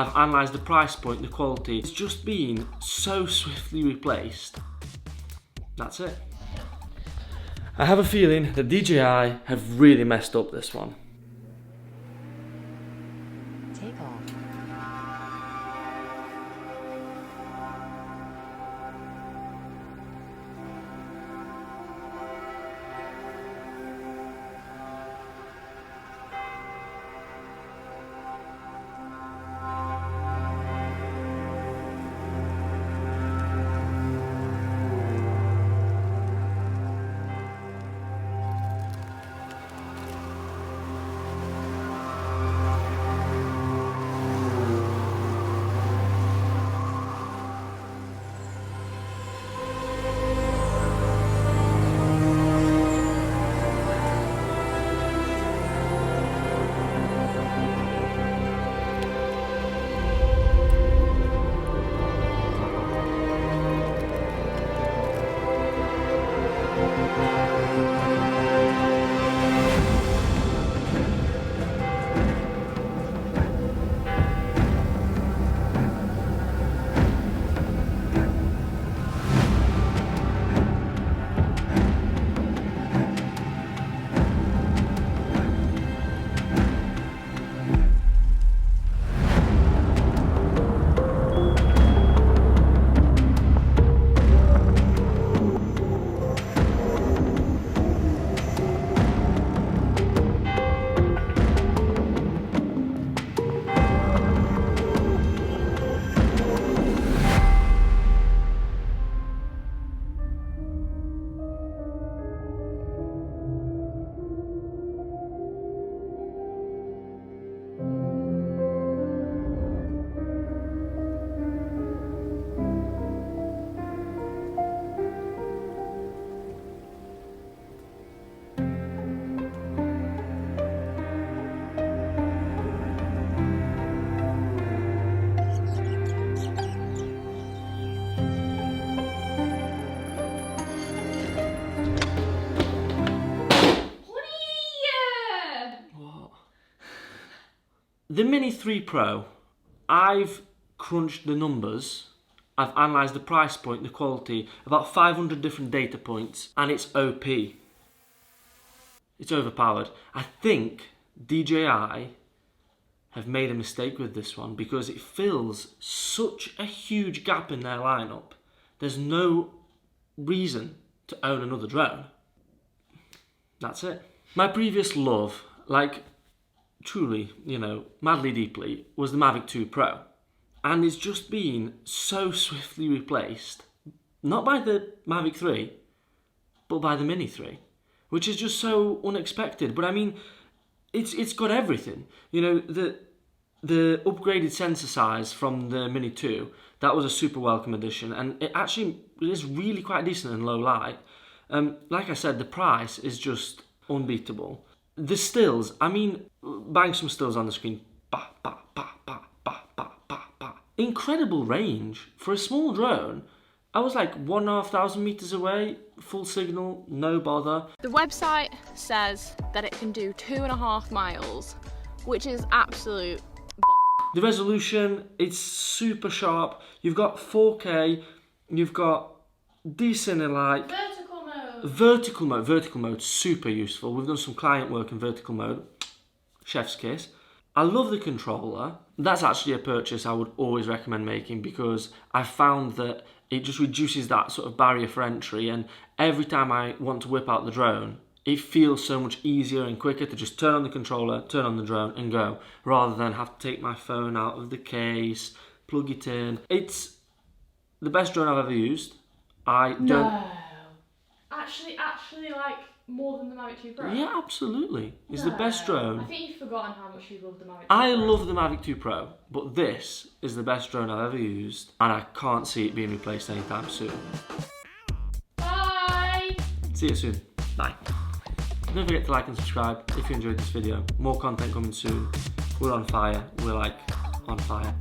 I've analysed the price point, the quality. It's just been so swiftly replaced. That's it. I have a feeling that DJI have really messed up this one. Take off. The Mini 3 Pro, I've crunched the numbers, I've analysed the price point, the quality, about 500 different data points, and it's OP. It's overpowered. I think DJI have made a mistake with this one because it fills such a huge gap in their lineup. There's no reason to own another drone. That's it. My previous love, like truly, madly deeply, was the Mavic 2 Pro. And it's just been so swiftly replaced, not by the Mavic 3, but by the Mini 3, which is just so unexpected. But I mean, it's got everything. The upgraded sensor size from the Mini 2, that was a super welcome addition, and it actually is really quite decent in low light. Like I said, the price is just unbeatable. The stills, I mean, bang some stills on the screen. Bah, bah, bah, bah, bah, bah, bah, bah. Incredible range. For a small drone, I was like 1,500 meters away, full signal, no bother. The website says that it can do 2.5 miles, which is absolute The resolution, it's super sharp. You've got 4K, you've got decent light. Vertical mode, super useful. We've done some client work in vertical mode. Chef's kiss. I love the controller. That's actually a purchase I would always recommend making because I found that it just reduces that sort of barrier for entry, and every time I want to whip out the drone, it feels so much easier and quicker to just turn on the controller, turn on the drone and go, rather than have to take my phone out of the case, plug it in. It's the best drone I've ever used. Actually, like, more than the Mavic 2 Pro? Yeah, absolutely. It's the best drone. I think you've forgotten how much you love the Mavic 2 I Pro. love the Mavic 2 Pro, but this is the best drone I've ever used, and I can't see it being replaced anytime soon. Bye! See you soon. Bye. Don't forget to like and subscribe if you enjoyed this video. More content coming soon. We're on fire. We're like on fire.